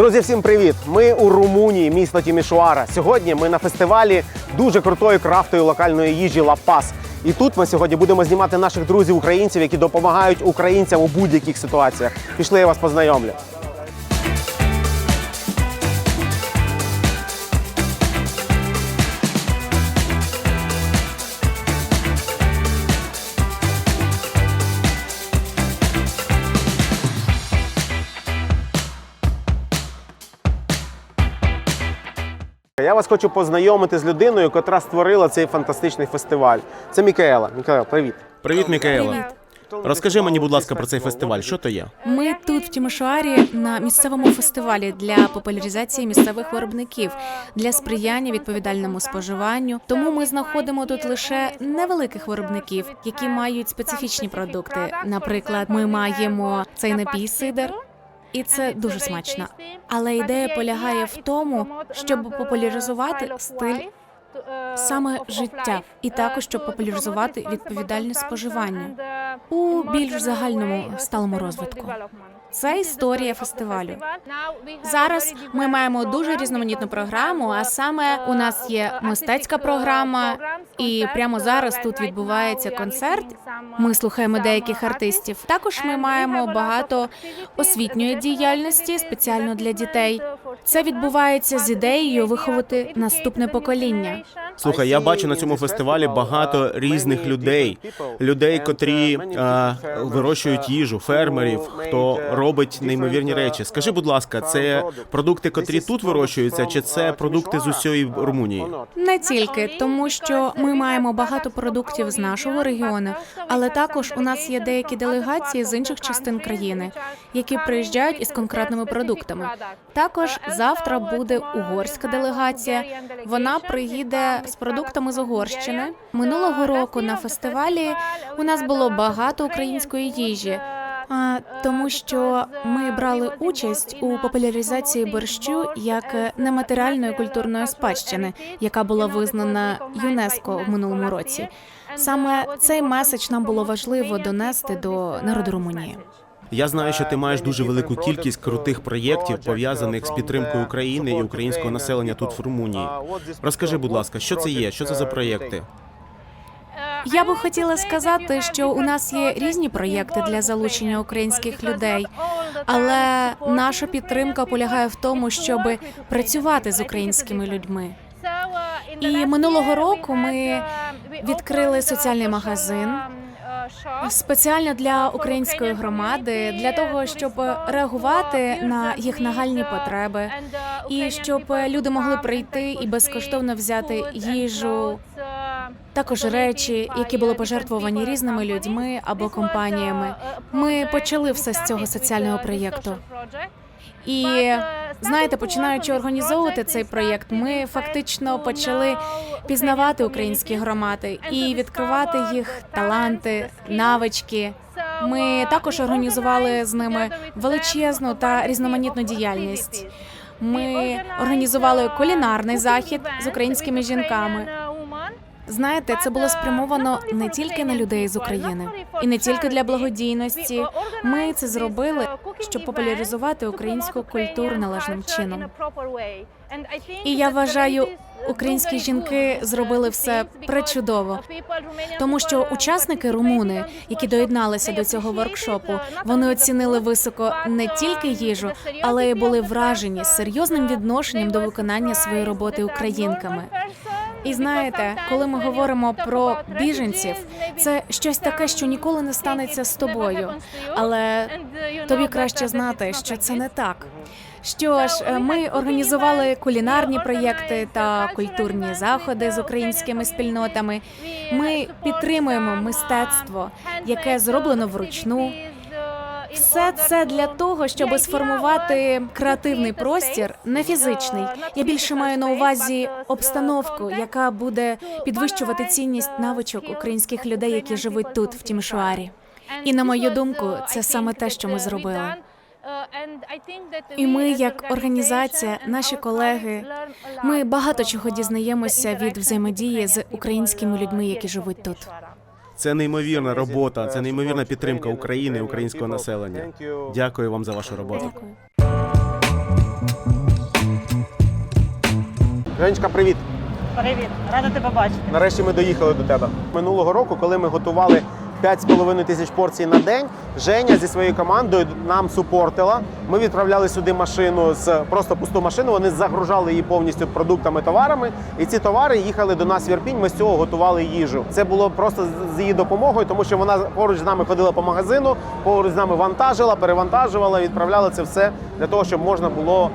Друзі, всім привіт! Ми у Румунії, місто Тімішоара. Сьогодні ми на фестивалі дуже крутої крафтової локальної їжі «Ла Пас». І тут ми сьогодні будемо знімати наших друзів-українців, які допомагають українцям у будь-яких ситуаціях. Пішли, я вас познайомлю. Я вас хочу познайомити з людиною, яка створила цей фантастичний фестиваль. Це Мікаела. Мікаела, привіт. Привіт, Мікаела. Розкажи мені, будь ласка, про цей фестиваль. Що то є? Ми тут в Тімішоарі на місцевому фестивалі для популяризації місцевих виробників, для сприяння відповідальному споживанню. Тому ми знаходимо тут лише невеликих виробників, які мають специфічні продукти. Наприклад, ми маємо цей напій сидр. І це дуже смачно. Але ідея полягає в тому, щоб популяризувати стиль саме життя, і також щоб популяризувати відповідальне споживання у більш загальному сталому розвитку. Це історія фестивалю. Зараз ми маємо дуже різноманітну програму, а саме у нас є мистецька програма, і прямо зараз тут відбувається концерт. Ми слухаємо деяких артистів. Також ми маємо багато освітньої діяльності спеціально для дітей. Це відбувається з ідеєю виховати наступне покоління. Слухай, я бачу на цьому фестивалі багато різних людей. Людей, котрі вирощують їжу, фермерів, хто робить неймовірні речі. Скажи, будь ласка, це продукти, котрі тут вирощуються, чи це продукти з усієї Румунії? Не тільки, тому що ми маємо багато продуктів з нашого регіону, але також у нас є деякі делегації з інших частин країни, які приїжджають із конкретними продуктами. Також завтра буде угорська делегація. Вона приїде з продуктами з Угорщини. Минулого року на фестивалі у нас було багато української їжі, тому що ми брали участь у популяризації борщу як нематеріальної культурної спадщини, яка була визнана ЮНЕСКО в минулому році. Саме цей меседж нам було важливо донести до народу Румунії. Я знаю, що ти маєш дуже велику кількість крутих проєктів, пов'язаних з підтримкою України і українського населення тут в Румунії. Розкажи, будь ласка, що це є? Що це за проєкти? Я би хотіла сказати, що у нас є різні проєкти для залучення українських людей, але наша підтримка полягає в тому, щоб працювати з українськими людьми. І минулого року ми відкрили соціальний магазин спеціально для української громади, для того, щоб реагувати на їх нагальні потреби, і щоб люди могли прийти і безкоштовно взяти їжу, також речі, які були пожертвовані різними людьми або компаніями. Ми почали все з цього соціального проєкту. І, знаєте, починаючи організовувати цей проєкт, ми фактично почали пізнавати українські громади і відкривати їх таланти, навички. Ми також організували з ними величезну та різноманітну діяльність. Ми організували кулінарний захід з українськими жінками. Знаєте, це було спрямовано не тільки на людей з України, і не тільки для благодійності. Ми це зробили, щоб популяризувати українську культуру належним чином. І я вважаю, українські жінки зробили все пречудово, тому що учасники румуни, які доєдналися до цього воркшопу, вони оцінили високо не тільки їжу, але й були вражені серйозним відношенням до виконання своєї роботи українками. І знаєте, коли ми говоримо про біженців, це щось таке, що ніколи не станеться з тобою. Але тобі краще знати, що це не так. Що ж, ми організували кулінарні проєкти та культурні заходи з українськими спільнотами. Ми підтримуємо мистецтво, яке зроблено вручну. Все це для того, щоб сформувати креативний простір, не фізичний. Я більше маю на увазі обстановку, яка буде підвищувати цінність навичок українських людей, які живуть тут, в Тімішоарі. І, на мою думку, це саме те, що ми зробили. І ми, як організація, наші колеги, ми багато чого дізнаємося від взаємодії з українськими людьми, які живуть тут. Це неймовірна робота, це неймовірна підтримка України і українського населення. Дякую вам за вашу роботу. Дякую. Женечка, привіт! Привіт, рада тебе бачити. Нарешті ми доїхали до тебе. Минулого року, коли ми готували 5,5 тисяч порцій на день, Женя зі своєю командою нам супортила. Ми відправляли сюди машину, просто пусту машину, вони загружали її повністю продуктами, товарами. І ці товари їхали до нас в Ірпінь, ми з цього готували їжу. Це було просто з її допомогою, тому що вона поруч з нами ходила по магазину, поруч з нами вантажила, перевантажувала, відправляла це все для того, щоб можна було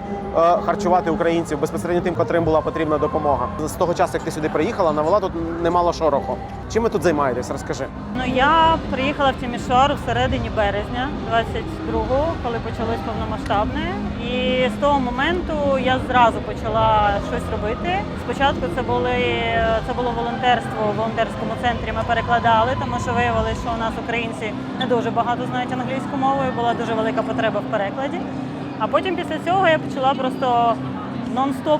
харчувати українців безпосередньо тим, котрим була потрібна допомога. З того часу, як ти сюди приїхала, навела тут немало шороху. Чим ви тут займаєтесь? Розкажи. Ну, я приїхала в Тімішоару в середині березня 22-го, коли почалось повномасштабне. І з того моменту я зразу почала щось робити. Спочатку це було волонтерство в волонтерському центрі. Ми перекладали, тому що виявилося, що у нас українці не дуже багато знають англійську мову, і була дуже велика потреба в перекладі. А потім після цього я почала просто нон-стоп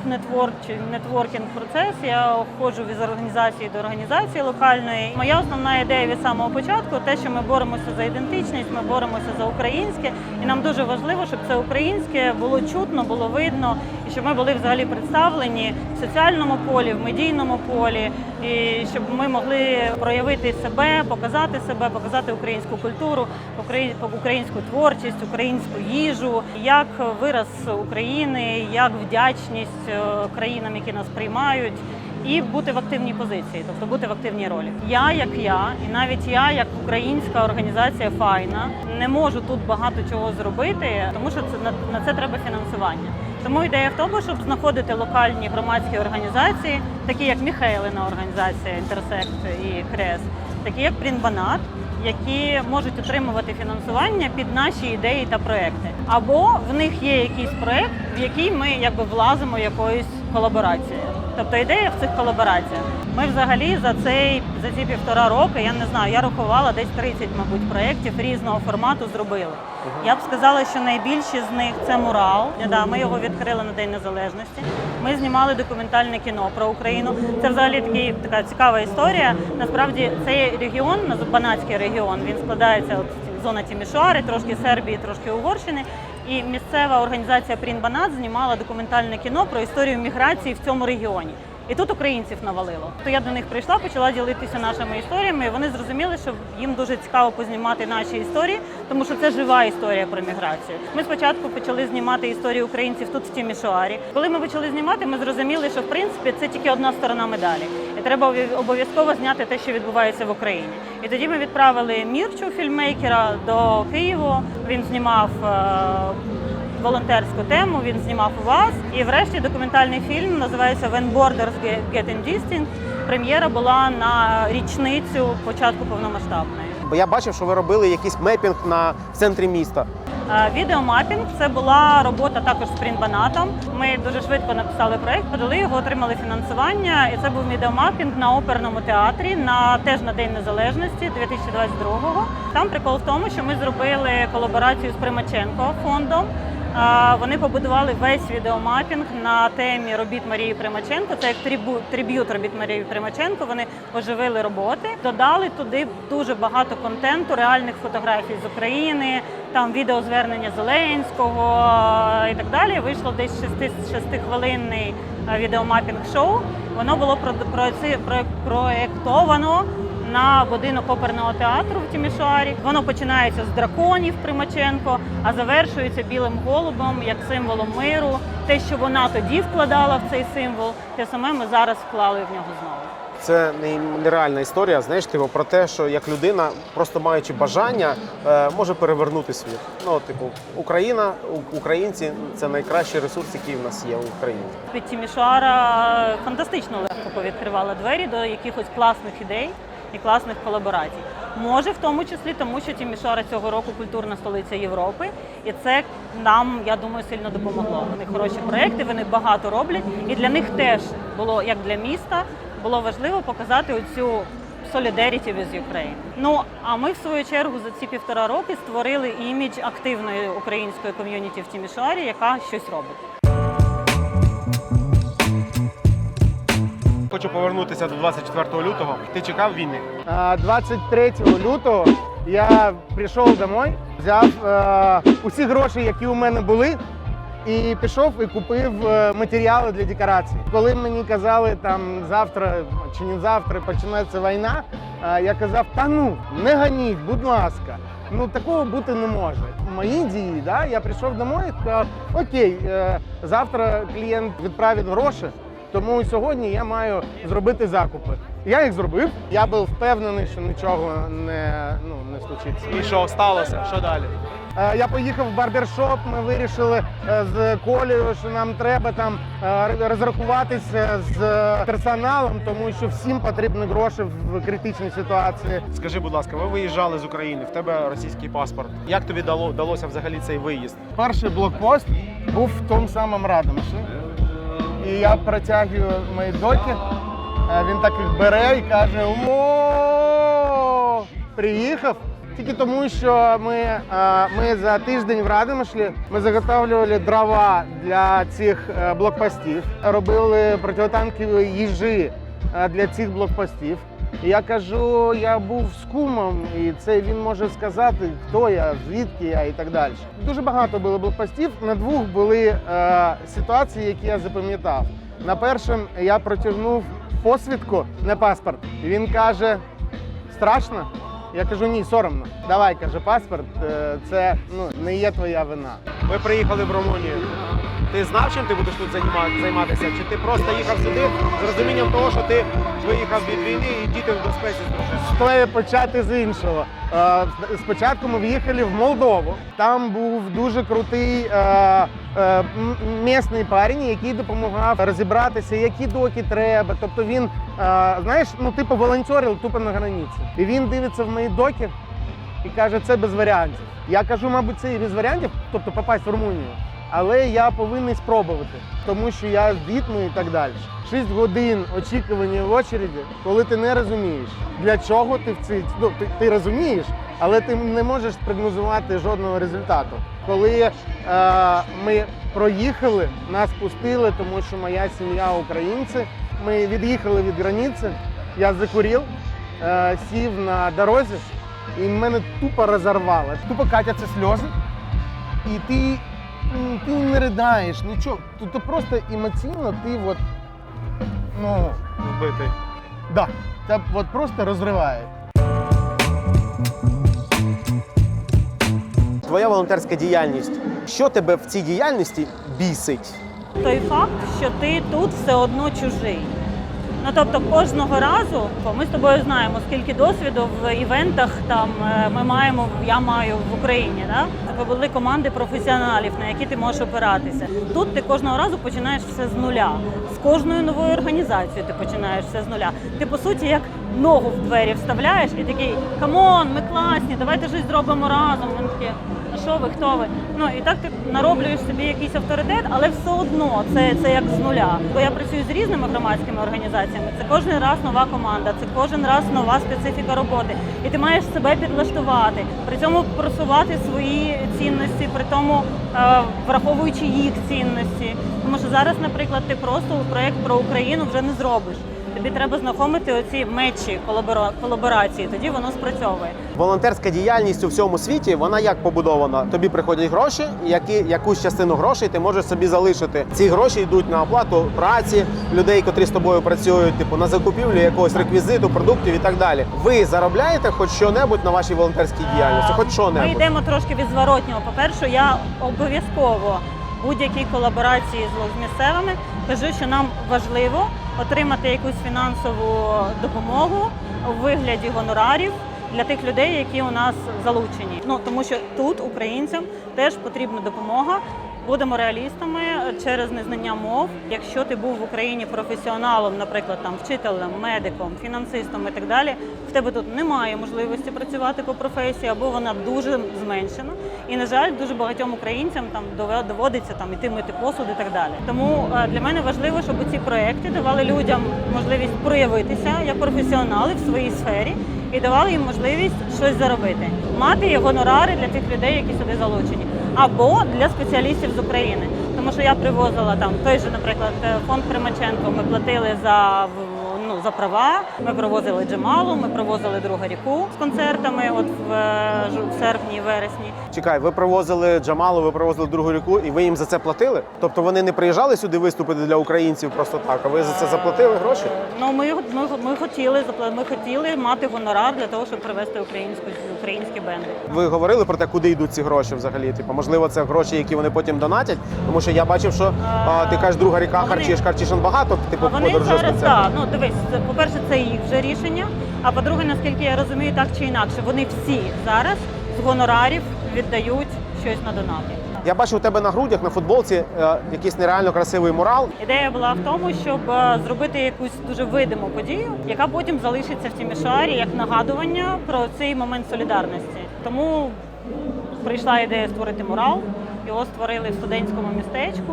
нетворкінг процес. Я ходжу від організації до організації локальної. Моя основна ідея від самого початку те, що ми боремося за ідентичність, ми боремося за українське. І нам дуже важливо, щоб це українське було чутно, було видно, і щоб ми були взагалі представлені в соціальному полі, в медійному полі, і щоб ми могли проявити себе, показати українську культуру, українську творчість, українську їжу, як вираз України, як вдячність країнам, які нас приймають, і бути в активній позиції, тобто бути в активній ролі. Я, і навіть я, як українська організація «Файна», не можу тут багато чого зробити, тому що на це треба фінансування. Тому ідея в тому, щоб знаходити локальні громадські організації, такі як Михайлина організація «Інтерсект» і «Хрест», такі як «Прінбанат», які можуть отримувати фінансування під наші ідеї та проекти. Або в них є якийсь проект, в який ми влазимо якоюсь колаборацією. Тобто ідея в цих колабораціях. Ми взагалі за ці 1,5 роки, я не знаю, я рахувала десь 30, мабуть, проєктів різного формату зробили. Я б сказала, що найбільші з них це мурал. Ми його відкрили на День Незалежності. Ми знімали документальне кіно про Україну. Це взагалі така цікава історія. Насправді цей регіон, Банатський регіон, він складається з зона Тімішоари, трошки Сербії, трошки Угорщини. І місцева організація «Прінбанат» знімала документальне кіно про історію міграції в цьому регіоні. І тут українців навалило. То я до них прийшла, почала ділитися нашими історіями, і вони зрозуміли, що їм дуже цікаво познімати наші історії, тому що це жива історія про міграцію. Ми спочатку почали знімати історії українців тут в Тімішоарі. Коли ми почали знімати, ми зрозуміли, що в принципі це тільки одна сторона медалі. І треба обов'язково зняти те, що відбувається в Україні. І тоді ми відправили Мірчу, фільммейкера, до Києва. Він знімав волонтерську тему, він знімав у вас. І врешті документальний фільм називається «When Borders Get Indistinct». Прем'єра була на річницю початку повномасштабної. Бо я бачив, що ви робили якийсь мепінг в центрі міста. Відеомапінг – це була робота також з Прінбанатом. Ми дуже швидко написали проєкт, подали його, отримали фінансування. І це був відеомапінг на оперному театрі, теж на День Незалежності 2022-го. Там прикол в тому, що ми зробили колаборацію з Примаченко фондом. Вони побудували весь відеомапінг на темі робіт Марії Примаченко. Це як триб'ют робіт Марії Примаченко. Вони оживили роботи, додали туди дуже багато контенту, реальних фотографій з України, там відеозвернення Зеленського і так далі. Вийшло десь 6-хвилинний відеомапінг-шоу. Воно було проєктовано на будинок оперного театру в Тімішоарі. Воно починається з драконів Примаченко, а завершується білим голубом як символом миру. Те, що вона тоді вкладала в цей символ, те саме ми зараз вклали в нього знову. Це нереальна історія, знаєш, про те, що як людина, просто маючи бажання, може перевернути світ. Україна, українці – це найкращий ресурс, який в нас є в Україні. Під Тімішоара фантастично легко повідкривала двері до якихось класних ідей і класних колаборацій. Може, в тому числі, тому що Тімішоара цього року культурна столиця Європи, і це нам, я думаю, сильно допомогло. Вони хороші проекти, вони багато роблять, і для них теж було, як для міста, було важливо показати оцю solidarity with Ukraine. А ми, в свою чергу, за ці 1,5 роки створили імідж активної української ком'юніті в Тімішоарі, яка щось робить. Хочу повернутися до 24 лютого. Ти чекав війни? 23 лютого я прийшов домой, взяв усі гроші, які у мене були, і пішов і купив матеріали для декорацій. Коли мені казали, там завтра чи не завтра починається війна, я казав, та ну, не ганіть, будь ласка. Ну, такого бути не може. Мої дії, да, я прийшов домой і сказав, окей, завтра клієнт відправить гроші, тому сьогодні я маю зробити закупи. Я їх зробив, я був впевнений, що нічого не случиться. І що сталося? Що далі? Я поїхав в барбершоп, ми вирішили з Колею, що нам треба там розрахуватися з персоналом, тому що всім потрібні гроші в критичній ситуації. Скажи, будь ласка, ви виїжджали з України, в тебе російський паспорт. Як тобі вдалося взагалі цей виїзд? Перший блокпост був в тому самому Радомишлі. І я протягую мої доки, він так їх бере і каже: «О, приїхав». Тільки тому, що ми за тиждень в Радомишлі ми заготовлювали дрова для цих блокпостів, робили протитанкові їжі для цих блокпостів. І я кажу, я був з кумом, і це він може сказати, хто я, звідки я і так далі. Дуже багато було блокпостів, на двох були ситуації, які я запам'ятав. На першому я протягнув посвідку, не паспорт, і він каже, страшно? Я кажу, ні, соромно. Давай, каже, паспорт, це не є твоя вина. Ви приїхали в Румунію. Ти знав, чим ти будеш тут займатися? Чи ти просто їхав сюди з розумінням того, що ти виїхав від війни і діти в безпеці з дружиною? Стоїть почати з іншого. Спочатку ми в'їхали в Молдову. Там був дуже крутий місний парень, який допомагав розібратися, які доки треба. Тобто він, знаєш, типу волонтерів тупо на границі. І він дивиться в мої доки і каже, це без варіантів. Я кажу, мабуть, це і без варіантів, тобто попасть в Румунію. Але я повинен спробувати, тому що я з дітьми і так далі. 6 годин очікування в очереді, коли ти не розумієш, для чого ти в цій... ти розумієш, але ти не можеш спрогнозувати жодного результату. Коли ми проїхали, нас пустили, тому що моя сім'я українці, ми від'їхали від границі, я закурив, сів на дорозі, і мене тупо розірвало. Тупо катяться сльози, і ти не ридаєш, нічого. Тут просто емоційно ти Вбитий. да, тебе просто розриває. Твоя волонтерська діяльність. Що тебе в цій діяльності бісить? Той факт, що ти тут все одно чужий. Тобто кожного разу, ми з тобою знаємо, скільки досвіду в івентах там я маю в Україні. Да? Ви були команди професіоналів, на які ти можеш опиратися. Тут ти кожного разу починаєш все з нуля. З кожною новою організацією ти починаєш все з нуля. Ти, по суті, як ногу в двері вставляєш і такий, камон, ми класні, давайте щось зробимо разом. Вони такі, а що ви, хто ви? І так ти нароблюєш собі якийсь авторитет, але все одно це як з нуля. Бо я працюю з різними громадськими організаціями, це кожен раз нова команда, це кожен раз нова специфіка роботи. І ти маєш себе підлаштувати, при цьому просувати свої цінності, при тому враховуючи їх цінності. Тому що зараз, наприклад, ти просто проєкт про Україну вже не зробиш. Тобі треба знайомити оці мечі колаборації, тоді воно спрацьовує. Волонтерська діяльність у всьому світі, вона як побудована? Тобі приходять гроші, якусь частину грошей ти можеш собі залишити. Ці гроші йдуть на оплату праці людей, котрі з тобою працюють, на закупівлю якогось реквізиту, продуктів і так далі. Ви заробляєте хоч що-небудь на вашій волонтерській діяльності? Хоч що-небудь? Ми йдемо трошки від зворотнього. По-перше, я обов'язково будь-якій колаборації з місцевими кажу, що нам важливо отримати якусь фінансову допомогу у вигляді гонорарів для тих людей, які у нас залучені. Тому що тут українцям теж потрібна допомога. Будемо реалістами через незнання мов. Якщо ти був в Україні професіоналом, наприклад, там вчителем, медиком, фінансистом і так далі, в тебе тут немає можливості працювати по професії, або вона дуже зменшена. І, на жаль, дуже багатьом українцям там доводиться іти мити посуд і так далі. Тому для мене важливо, щоб ці проекти давали людям можливість проявитися як професіонали в своїй сфері і давали їм можливість щось заробити. Мати гонорари для тих людей, які сюди залучені. Або для спеціалістів з України. Тому що я привозила той же, наприклад, фонд Примаченко, ми платили за права. Ми провозили Джамалу, ми провозили Другу ріку з концертами от в серпні і вересні. Чекай, ви привозили Джамалу, ви привозили Другу ріку, і ви їм за це платили? Тобто вони не приїжджали сюди виступити для українців просто так, а ви за це заплатили гроші? Ну, ми хотіли мати гонорар для того, щоб привезти українські бенди. Ви говорили про те, куди йдуть ці гроші взагалі? Типу, можливо, це гроші, які вони потім донатять? Тому що я бачив, що ти кажеш, Друга ріка, Харчишин багато, типу, Вони подорожуєш зараз, концертів. так, дивись, по-перше, це їх вже рішення, а по-друге, наскільки я розумію, так чи інакше, вони всі зараз з гонорарів віддають щось на донати. Я бачу у тебе на грудях, на футболці якийсь нереально красивий мурал. Ідея була в тому, щоб зробити якусь дуже видиму подію, яка потім залишиться в Тімішоарі як нагадування про цей момент солідарності. Тому прийшла ідея створити мурал. Його створили в студентському містечку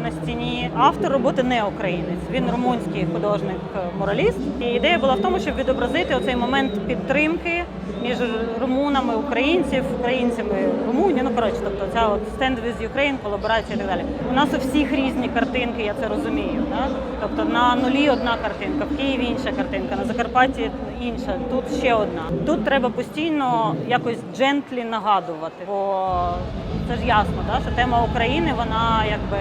на стіні. Автор роботи не українець, він румунський художник-мураліст. І ідея була в тому, щоб відобразити оцей момент підтримки між румунами, українцями, Румунії. Тобто ця от Stand with Ukraine, колаборація і так далі. У нас у всіх різні картинки, я це розумію. Да? Тобто на нулі одна картинка, в Києві інша картинка, на Закарпатті інша, тут ще одна. Тут треба постійно якось джентлі нагадувати, бо це ж ясно, да? Що тема України, вона якби...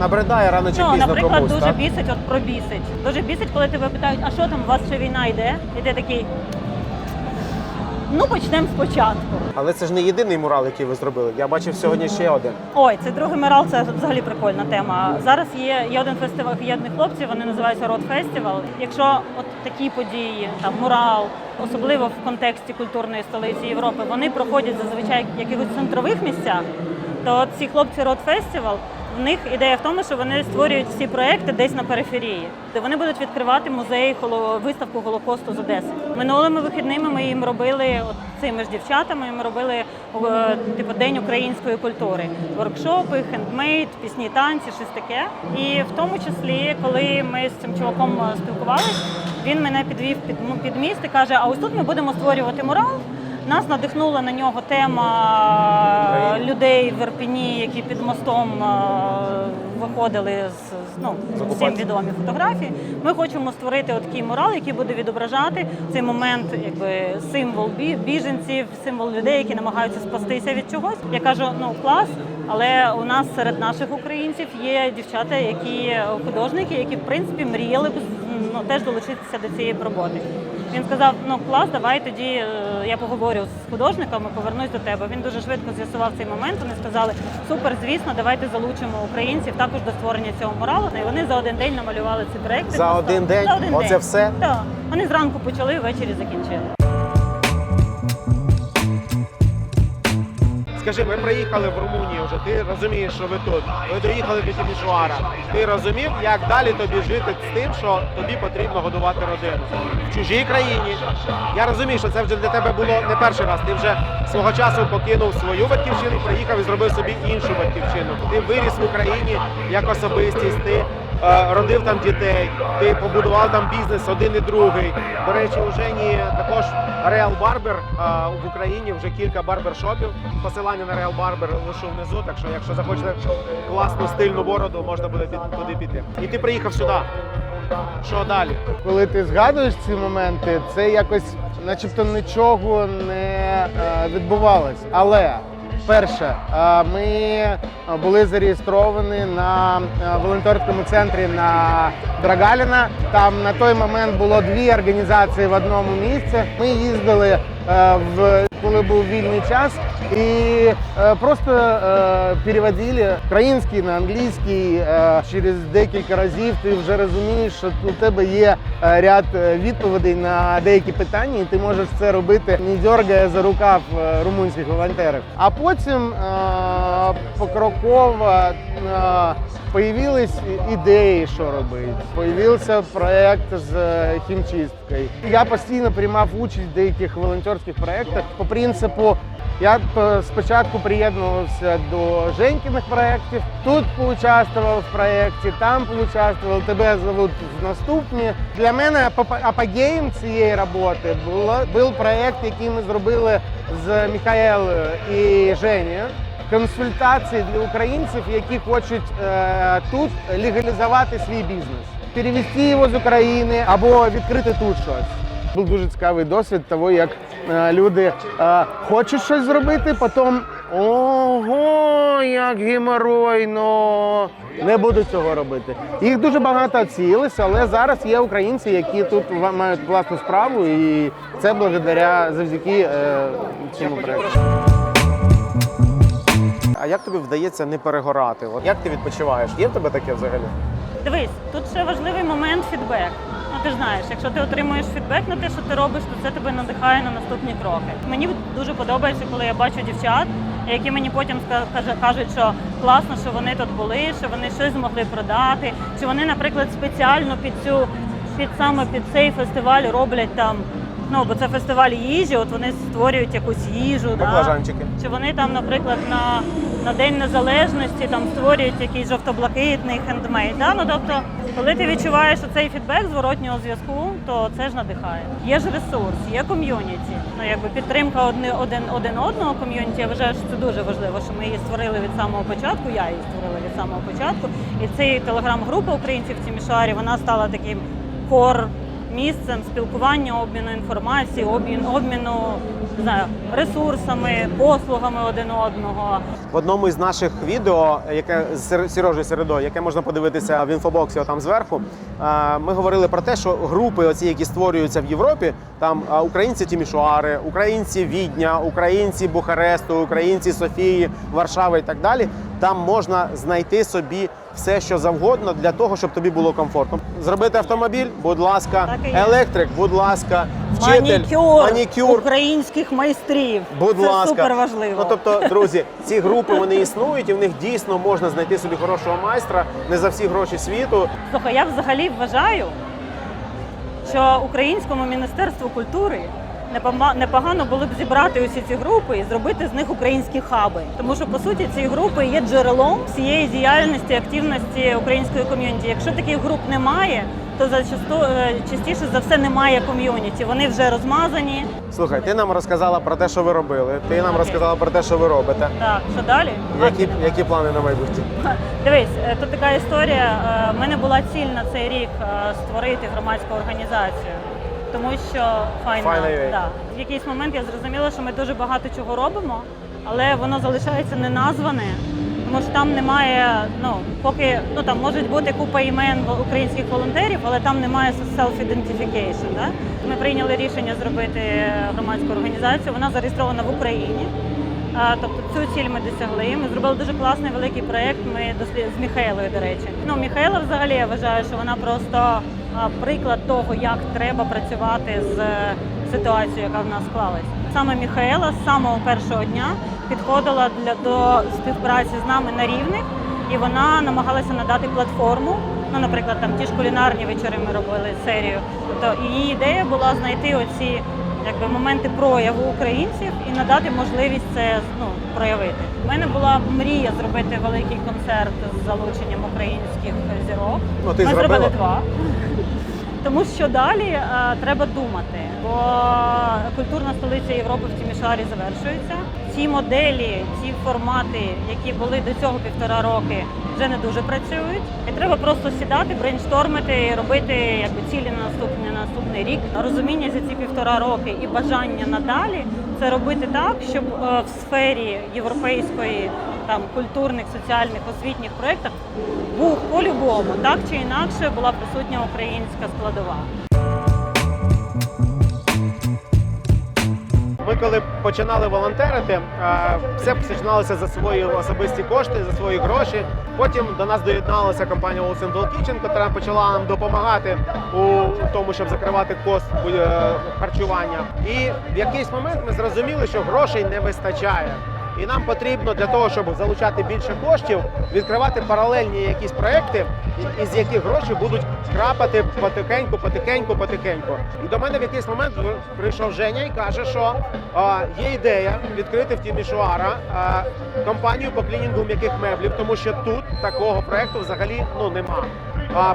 Набридає рано чи пізно наприклад, комусь, дуже так? бісить, пробісить. Дуже бісить, коли тебе питають, а що там, у вас ще війна йде? І ти такий, почнемо спочатку. Але це ж не єдиний мурал, який ви зробили. Я бачив сьогодні ще один. Ой, це другий мурал, це взагалі прикольна тема. Зараз є один фестиваль, є одні хлопці, вони називаються Род Фестивал. Якщо от такі події, там мурал, особливо в контексті культурної столиці Європи, вони проходять зазвичай в якихось центрових місцях, то от ці хлопці Род Фестивал, в них ідея в тому, що вони створюють всі проекти десь на периферії, де вони будуть відкривати виставку Голокосту з Одеси. Минулими вихідними ми їм робили, цими ж дівчатами, ми робили День української культури. Воркшопи, хендмейд, пісні, танці, щось таке. І в тому числі, коли ми з цим чуваком спілкувалися, він мене підвів під міст і каже, а ось тут ми будемо створювати мурал. Нас надихнула на нього тема людей в Ірпені, які під мостом виходили з всім відомі фотографії. Ми хочемо створити такий мурал, який буде відображати цей момент, якби символ біженців, символ людей, які намагаються спастися від чогось. Я кажу, клас, але у нас серед наших українців є дівчата, які художники, які в принципі мріяли б теж долучитися до цієї роботи. Він сказав, клас, давай тоді я поговорю з художниками, повернусь до тебе. Він дуже швидко з'ясував цей момент, вони сказали, супер, звісно, давайте залучимо українців також до створення цього муралу. І вони за один день намалювали ці проекти. За один день? Оце все? Так. Вони зранку почали, ввечері закінчили. Скажи, ми приїхали в Румунію вже, ти розумієш, що ви тут. Ви доїхали до Тімішоара. Ти розумів, як далі тобі жити з тим, що тобі потрібно годувати родину? В чужій країні. Я розумію, що це вже для тебе було не перший раз. Ти вже свого часу покинув свою батьківщину, приїхав і зробив собі іншу батьківщину. Ти виріс в Україні як особистість, ти родив там дітей, ти побудував там бізнес один і другий. До речі, у Жені також Real Barber в Україні, вже кілька барбершопів. Посилання на Real Barber лишу внизу, так що якщо захочете класну стильну бороду, можна буде туди піти. І ти приїхав сюди. Що далі? Коли ти згадуєш ці моменти, це якось начебто нічого не відбувалось. Але перше, ми були зареєстровані на волонтерському центрі на Драгаліна. Там на той момент було дві організації в одному місці. Ми їздили, коли був вільний час, і просто переводили український на англійський. Через декілька разів ти вже розумієш, що у тебе є ряд відповідей на деякі питання, і ти можеш це робити, не дергає за рукав румунських волонтерів. А потім покроково появились ідеї, що робити. Появився проєкт з хімчисткою. Я постійно приймав участь в деяких волонтерських проєктах. По принципу, я спочатку приєднувався до Женькиних проєктів, тут поучаствував в проєкті, там поучаствував, тебе зовуть в наступні. Для мене апогеєм цієї роботи був проєкт, який ми зробили з Михайлом і Женєю. Консультації для українців, які хочуть тут легалізувати свій бізнес. перевезти його з України або відкрити тут щось. Був дуже цікавий досвід того, як люди хочуть щось зробити, потім ого, як геморойно. Не буду цього робити. Їх дуже багато відсіялися, але зараз є українці, які тут мають власну справу, і це завдяки цьому проєкту. А як тобі вдається не перегорати? От як ти відпочиваєш? Є в тебе таке взагалі? Дивись, тут ще важливий момент фідбек. Ну ти ж знаєш, якщо ти отримуєш фідбек на те, що ти робиш, то це тебе надихає на наступні кроки. Мені дуже подобається, коли я бачу дівчат, які мені потім кажуть, що класно, що вони тут були, що вони щось змогли продати, чи вони, наприклад, спеціально саме під цей фестиваль роблять там. Ну, бо це фестиваль їжі, от вони створюють якусь їжу. Баклажанчики. Да? Чи вони там, наприклад, на День Незалежності там створюють якийсь жовто-блакитний хендмейд. Да? Ну, тобто, коли ти відчуваєш цей фідбек зворотнього зв'язку, то це ж надихає. Є ж ресурс, є ком'юніті. Ну, якби підтримка один одного ком'юніті, я вважаю, що це дуже важливо, що ми її створили від самого початку, я її створила від самого початку. І ця телеграм-група українців в Тімішоарі, вона стала таким місцем спілкування, обміну інформації, обміну не знаю, ресурсами, послугами один одного. В одному із наших відео, яке з Сережею Середою, яке можна подивитися в інфобоксі отам зверху, ми говорили про те, що групи, оці, які створюються в Європі, там українці Тімішоари, українці Відня, українці Бухаресту, українці Софії, Варшави і так далі, там можна знайти собі все, що завгодно для того, щоб тобі було комфортно. Зробити автомобіль, будь ласка, електрик, будь ласка, вчитель, манікюр українських майстрів. Будь ласка. Це супер важливо. Ну, тобто, друзі, ці групи, вони існують, і в них дійсно можна знайти собі хорошого майстра не за всі гроші світу. Слухай, я взагалі вважаю, що Українському міністерству культури непогано було б зібрати усі ці групи і зробити з них українські хаби. Тому що, по суті, ці групи є джерелом всієї діяльності, активності української ком'юніті. Якщо таких груп немає, то частіше за все немає ком'юніті. Вони вже розмазані. Слухай, ти нам розказала про те, що ви робили, ти нам розказала про те, що ви робите. Так, що далі? Які плани на майбутнє? Дивись, тут така історія. У мене була ціль на цей рік створити громадську організацію. Тому що да. В якийсь момент я зрозуміла, що ми дуже багато чого робимо, але воно залишається неназване, тому що там немає, там можуть бути купа імен українських волонтерів, але там немає self-identification. Да? Ми прийняли рішення зробити громадську організацію, вона зареєстрована в Україні. Тобто цю ціль ми досягли. Ми зробили дуже класний великий проєкт з Міхаелою, до речі. Міхаела взагалі, я вважаю, що вона просто приклад того, як треба працювати з ситуацією, яка в нас склалась. Саме Міхаела з самого першого дня підходила до співпраці з нами на рівних, і вона намагалася надати платформу. Ну, наприклад, там ті ж кулінарні вечори ми робили серію. Тобто її ідея була знайти оці моменти прояву українців і надати можливість це проявити. У мене була мрія зробити великий концерт з залученням українських зірок. Ми зробили 2. Тому що далі треба думати, бо культурна столиця Європи в Тімішоарі завершується. Ці моделі, ці формати, які були до цього 1,5 роки, вже не дуже працюють. І треба просто сідати, брейнштормити, робити цілі на наступний рік. Розуміння за ці 1,5 роки і бажання надалі – це робити так, щоб в сфері європейської, культурних, соціальних, освітніх проєктах по-любому, так чи інакше, була присутня українська складова. Ми коли починали волонтерити, все починалося за свої особисті кошти, за свої гроші. Потім до нас доєдналася компанія All Simple Kitchen, яка почала нам допомагати у тому, щоб закривати кост харчування. І в якийсь момент ми зрозуміли, що грошей не вистачає. І нам потрібно для того, щоб залучати більше коштів, відкривати паралельні якісь проекти, із яких гроші будуть крапати потихеньку. І до мене в якийсь момент прийшов Женя і каже, що є ідея відкрити в Тімішоара компанію по клінінгу м'яких меблів, тому що тут такого проекту взагалі нема.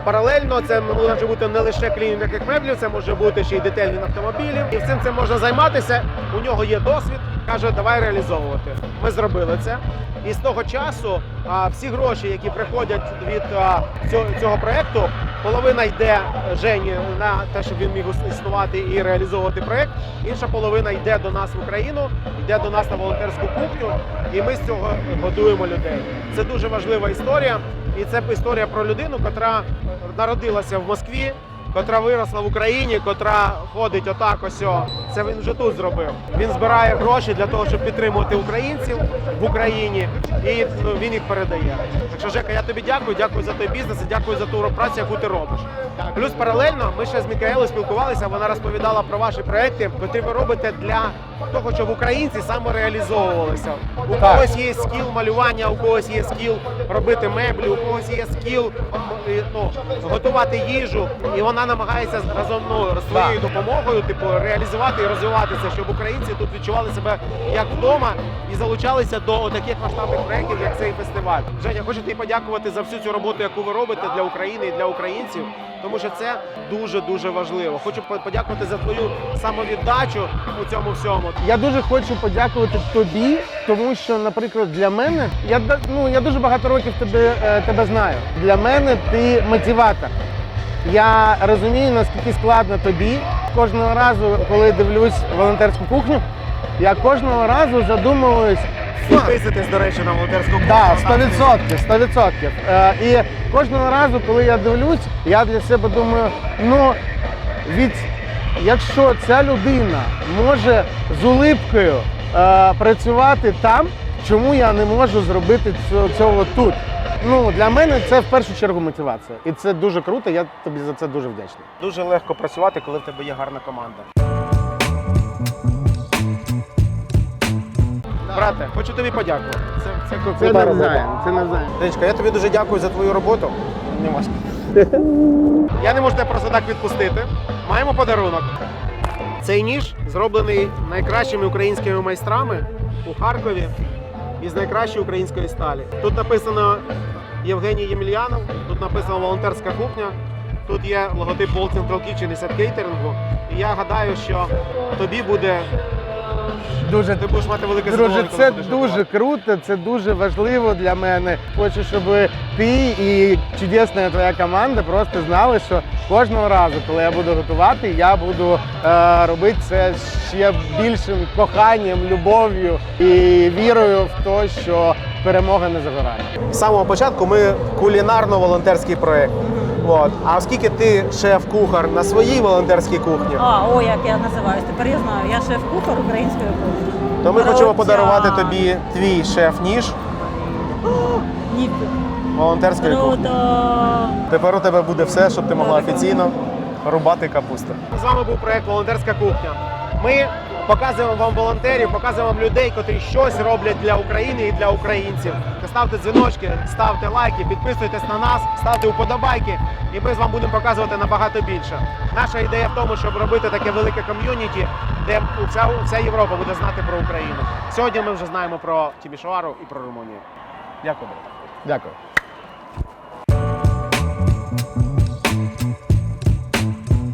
Паралельно це може бути не лише клінінг м'яких меблів, це може бути ще й детейлінг автомобілів. І всім цим можна займатися, у нього є досвід. Каже, давай реалізовувати. Ми зробили це. І з того часу всі гроші, які приходять від цього проєкту, половина йде Жені на те, щоб він міг існувати і реалізовувати проект. Інша половина йде до нас в Україну, йде до нас на волонтерську кухню, і ми з цього годуємо людей. Це дуже важлива історія, і це історія про людину, яка народилася в Москві, котра виросла в Україні, котра ходить отак ось. Це він вже тут зробив. Він збирає гроші для того, щоб підтримувати українців в Україні, і він їх передає. Так що, Жека, я тобі дякую за той бізнес і дякую за ту працю, яку ти робиш. Плюс паралельно ми ще з Мікаелою спілкувалися, вона розповідала про ваші проекти, які ви робите для того, щоб українці самореалізовувалися. У когось є скіл малювання, у когось є скіл робити меблі, у когось є скіл готувати їжу, і вона намагається разом з твоєю допомогою реалізувати і розвиватися, щоб українці тут відчували себе як вдома і залучалися до таких масштабних проєктів, як цей фестиваль. Женя, хочу тобі подякувати за всю цю роботу, яку ви робите для України і для українців, тому що це дуже-дуже важливо. Хочу подякувати за твою самовіддачу у цьому всьому. Я дуже хочу подякувати тобі, тому що, наприклад, для мене, я дуже багато років тебе знаю. Для мене ти мотиватор. Я розумію, наскільки складно тобі. Кожного разу, коли дивлюсь волонтерську кухню, я кожного разу задумуюсь. Підписуйтесь, до речі, на волонтерську кухню. Так, 100%. І кожного разу, коли я дивлюсь, я для себе думаю, якщо ця людина може з улипкою працювати там, чому я не можу зробити цього тут? Для мене це в першу чергу мотивація. І це дуже круто, я тобі за це дуже вдячний. Дуже легко працювати, коли в тебе є гарна команда. Брате, хочу тобі подякувати. Це навзаєм. Денечка, я тобі дуже дякую за твою роботу. Я не можу тебе просто так відпустити. Маємо подарунок. Цей ніж зроблений найкращими українськими майстрами у Харкові із найкращої української сталі. Тут написано Євгеній Ємельянов, тут написано волонтерська кухня, тут є логотип Bolt Central Kitchen і Set Catering'у. І я гадаю, що тобі буде... Ти будеш мати велике задоволення. Друже, це дуже круто, це дуже важливо для мене. Хочу, щоб ти і чудесна твоя команда просто знали, що кожного разу, коли я буду готувати, я буду робити це ще більшим коханням, любов'ю і вірою в те, що перемога не за горами. З самого початку ми кулінарно-волонтерський проєкт. А оскільки ти шеф-кухар на своїй волонтерській кухні, Як я називаюсь, тепер я знаю, я шеф-кухар української кухні. то ми хочемо подарувати тобі твій шеф-ніж волонтерської кухні. Тепер у тебе буде все, щоб ти могла офіційно рубати капусту. З вами був проєкт «Волонтерська кухня». Ми показуємо вам волонтерів, показуємо вам людей, котрі щось роблять для України і для українців. Ставте дзвіночки, ставте лайки, підписуйтесь на нас, ставте вподобайки, і ми з вами будемо показувати набагато більше. Наша ідея в тому, щоб робити таке велике ком'юніті, де вся Європа буде знати про Україну. Сьогодні ми вже знаємо про Тімішоару і про Румунію. Дякую. Дякую.